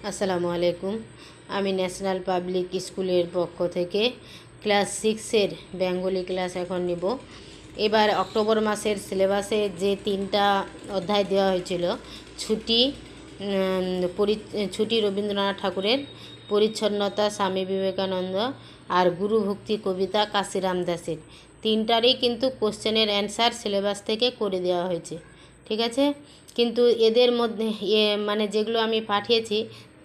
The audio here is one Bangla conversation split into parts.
আসসালামু আলাইকুম। আমি ন্যাশনাল পাবলিক স্কুলের পক্ষ থেকে ক্লাস 6-এর বেঙ্গলি ক্লাস এখন নিব। এবার অক্টোবর মাসের সিলেবাসে যে 3টা অধ্যায় দেওয়া হয়েছিল, ছুটি ছুটি রবীন্দ্রনাথ ঠাকুরের, পরিচ্ছন্নতা স্বামী বিবেকানন্দ, আর গুরুভক্তি কবিতা কাশিরাম দাসের, 3টারই কিন্তু কোশ্চেনের অ্যান্সার সিলেবাস থেকে করে দেওয়া হয়েছে। ঠিক আছে, কিন্তু এদের মধ্যে মানে যেগুলো আমি পাঠিয়েছি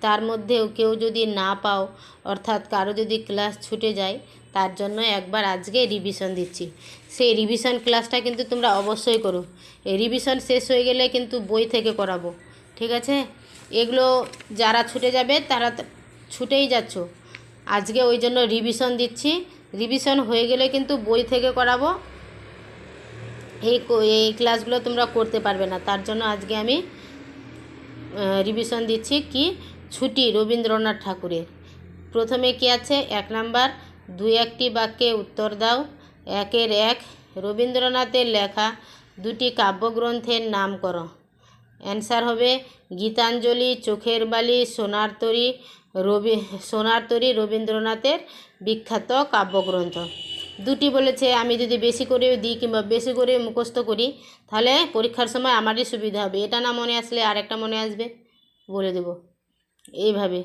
তার মধ্যেও কেউ যদি না পাও, অর্থাৎ কারো যদি ক্লাস ছুটে যায়, তার জন্য একবার আজকে রিভিশন দিচ্ছি। সেই রিভিশন ক্লাসটা কিন্তু তোমরা অবশ্যই করো। এই রিভিশন শেষ হয়ে গেলে কিন্তু বই থেকে করাবো। ঠিক আছে, এগুলো যারা ছুটে যাবে তারা ছুটেই যাচ্ছ, আজকে ওই জন্য রিভিশন দিচ্ছি। রিভিশন হয়ে গেলে কিন্তু বই থেকে করাবো। এই ক্লাসগুলো তোমরা করতে পারবে না, তার জন্য আজকে আমি রিভিশন দিচ্ছি। কি ছুটি রবীন্দ্রনাথ ঠাকুরের। প্রথমে কি আছে, 1 নাম্বার, 2-1টি বাক্যে উত্তর দাও। 1-এর 1, রবীন্দ্রনাথের লেখা 2টি কাব্যগ্রন্থের নাম করো। অ্যান্সার হবে গীতাঞ্জলি, চোখের বালি, সোনার তরী রবীন্দ্রনাথের বিখ্যাত কাব্যগ্রন্থ। 2টি বলেছে, আমি যদি বেশি করে দিই কিংবা বেশি করে মুখস্থ করি তাহলে পরীক্ষার সময় আমারই সুবিধা হবে। এটা না মনে আসলে আরেকটা মনে আসবে, বলে দেব এইভাবে।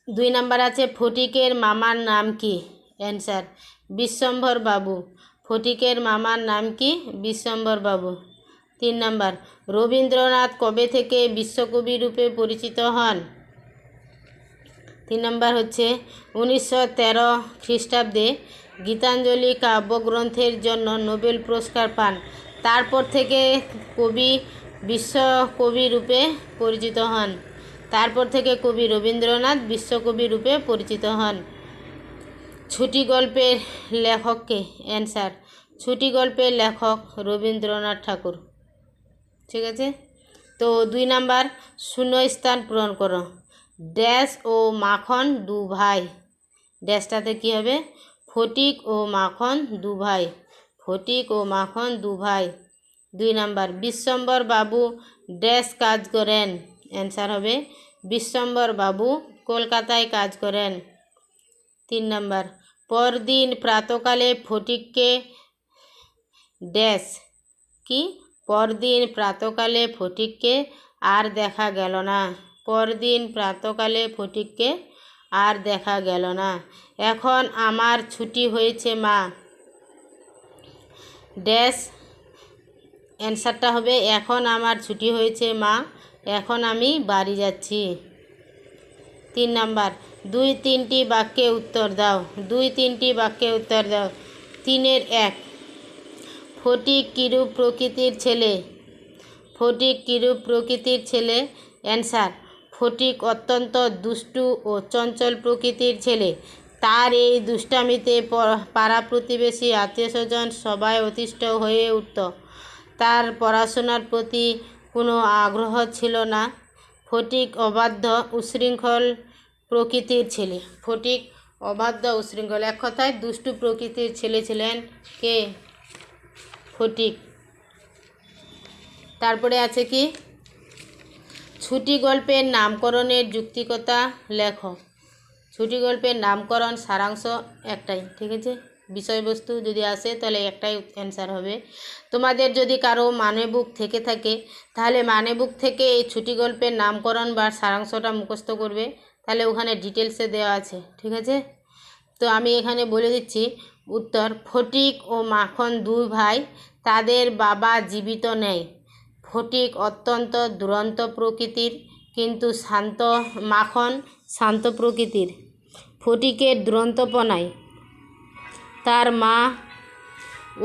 2 নাম্বার আছে, ফটিকের মামার নাম কি? অ্যান্সার বিশ্বম্ভর বাবু। ফটিকের মামার নাম কি? বিশ্বম্ভর বাবু। 3 নাম্বার, রবীন্দ্রনাথ কবে থেকে বিশ্বকবি রূপে পরিচিত হন? 3 নাম্বার হচ্ছে 1913 খ্রিস্টাব্দে গীতাঞ্জলি কাব্যগ্রন্থের জন্য নোবেল পুরস্কার পান। তারপর থেকে কবি বিশ্বকবি রূপে পরিচিত হন। তারপর থেকে কবি রবীন্দ্রনাথ বিশ্বকবি রূপে পরিচিত হন। ছুটি গল্পের লেখককে? অ্যান্সার ছুটি গল্পের লেখক রবীন্দ্রনাথ ঠাকুর। ঠিক আছে, তো 2 নাম্বার, শূন্যস্থান পূরণ করো। ড্যাশ ও মাখন 2 ভাই। ড্যাশটাতে কী হবে? ফটিক ও মাখন 2 ভাই। ফটিক ও মাখন 2 ভাই। 2 নাম্বার, বিশ্বম্ভর বাবু ড্যাশ কাজ করেন। অ্যান্সার হবে বিশ্বম্ভর বাবু কলকাতায় কাজ করেন। 3 নাম্বার, পরদিন প্রাতকালে ফটিককে ড্যাশ কি? পরদিন প্রাতকালে ফটিককে আর দেখা গেল না। পরদিন প্রাতকালে ফটিককে আর দেখা গেল না। এখন আমার ছুটি হয়েছে মা। ড্যাশ, অ্যান্সারটা হবে এখন আমার ছুটি হয়েছে মা, এখন আমি বাড়ি যাচ্ছি। 3 নাম্বার, 2-3টি বাক্যে উত্তর দাও। 2-3টি বাক্যে উত্তর দাও। 3-এর 1, ফটিক কিরূপ প্রকৃতির ছেলে? ফটিক কিরূপ প্রকৃতির ছেলে? অ্যান্সার ফটিক অত্যন্ত দুষ্টু ও চঞ্চল প্রকৃতির ছেলে। তার এই দুষ্টামিতে পাড়া প্রতিবেশী আত্মীয়স্বজন সবাই অতিষ্ঠ হয়ে উঠত। তার পড়াশোনার প্রতি কোনো আগ্রহ ছিল না। ফটিক অবাধ্য উশৃঙ্খল প্রকৃতির ছেলে। ফটিক অবাধ্য উশৃঙ্খল, এক কথায় দুষ্টু প্রকৃতির ছেলে ছিলেন কে? ফটিক। তারপরে আছে কি, ছুটি গল্পের নামকরণের যুক্তিকতা লেখো। ছুটি গল্পের নামকরণ সারাংশ একটাই। ঠিক আছে, বিষয়বস্তু যদি আসে তাহলে একটাই অ্যান্সার হবে। তোমাদের যদি কারো মানে বুক থেকে থাকে তাহলে মানে বুক থেকে এই ছুটি গল্পের নামকরণ বা সারাংশটা মুখস্থ করবে, তাহলে ওখানে ডিটেলসে দেওয়া আছে। ঠিক আছে, তো আমি এখানে বলে দিচ্ছি উত্তর। ফটিক ও মাখন 2 ভাই, তাদের বাবা জীবিত নেই। ফটিক অত্যন্ত দুরন্ত প্রকৃতির, কিন্তু মাখন শান্ত প্রকৃতির। ফটিকের দুরন্তপনায় তার মা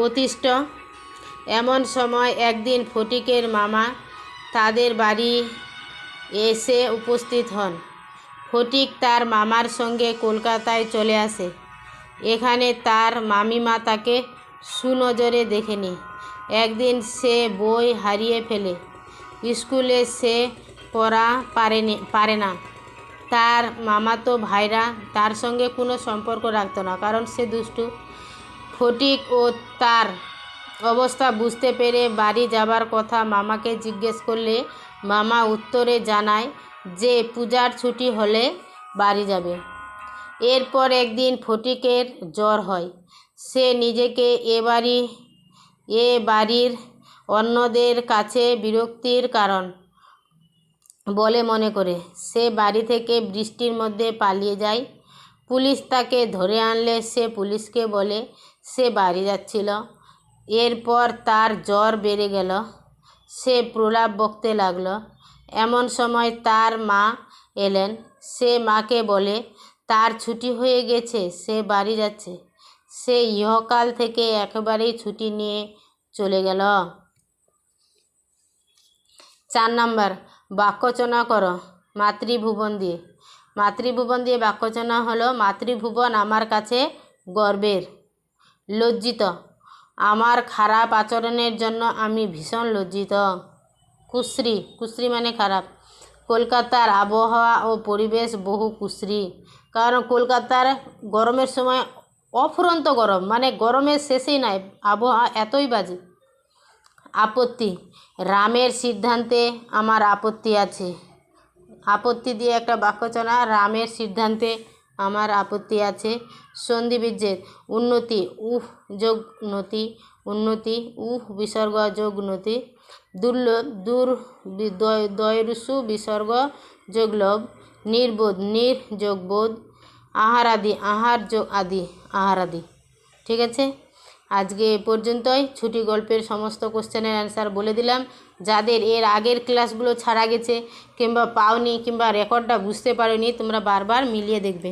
অতিষ্ঠ। এমন সময় একদিন ফটিকের মামা তাদের বাড়ি এসে উপস্থিত হন। ফটিক তার মামার সঙ্গে কলকাতায় চলে আসে। এখানে তার মামিমা তাকে সুনজরে দেখেনি। একদিন সে বই হারিয়ে ফেলে। স্কুলে সে পড়া পারে না। তার মামাতো ভাইরা তার সঙ্গে কোনো সম্পর্ক রাখত না, কারণ সে দুষ্টু। ফটিক ও তার অবস্থা বুঝতে পেরে বাড়ি যাবার কথা মামাকে জিজ্ঞেস করলে মামা উত্তরে জানায় যে পূজার ছুটি হলে বাড়ি যাবে। এরপর একদিন ফটিকের জ্বর হয়। সে নিজেকে এ বাড়ির অন্যদের কাছে বিরক্তির কারণ বলে মনে করে। সে বাড়ি থেকে বৃষ্টির মধ্যে পালিয়ে যায়। পুলিশ তাকে ধরে আনলে সে পুলিশকে বলে সে বাড়ি যাচ্ছিল। এরপর তার জ্বর বেড়ে গেল। সে প্রলাপ বকতে লাগলো। এমন সময় তার মা এলেন। সে মাকে বলে তার ছুটি হয়ে গেছে, সে বাড়ি যাচ্ছে। সে ইহকাল থেকে একেবারেই ছুটি নিয়ে চলে গেল। 4 নাম্বার, বাক্যচনা করো মাতৃভুবন দিয়ে। মাতৃভুবন দিয়ে বাক্যচনা হলো, মাতৃভুবন আমার কাছে গর্বের। লজ্জিত, আমার খারাপ আচরণের জন্য আমি ভীষণ লজ্জিত। কুশ্রী, কুশ্রী মানে খারাপ। কলকাতার আবহাওয়া ও পরিবেশ বহু কুশ্রী, কারণ কলকাতার গরমের সময় অফুরন্ত গরম, মানে গরমের শেষেই নাই, আবহাওয়া এতই বাজে। আপত্তি, রামের সিদ্ধান্তে আমার আপত্তি আছে। আপত্তি দিয়ে একটা বাক্যচনা, রামের সিদ্ধান্তে আমার আপত্তি আছে। সন্ধি বিচ্ছেদ, উন্নতি, যোগ নতি, উন্নতি, বিসর্গ যোগ নতি। দুর্লভ, দয়রুসু বিসর্গ যোগ লভ। নির্বোধ, যোগ বোধ। আহারাদি, আহার যোগ আদি, আহারাদি। ঠিক আছে, আজকে এ পর্যন্তই। ছুটি গল্পের সমস্ত কোশ্চেনের অ্যান্সার বলে দিলাম। যাদের এর আগের ক্লাসগুলো ছাড়া গেছে কিংবা পাওনি কিংবা রেকর্ডটা বুঝতে পারোনি, তোমরা বারবার মিলিয়ে দেখবে।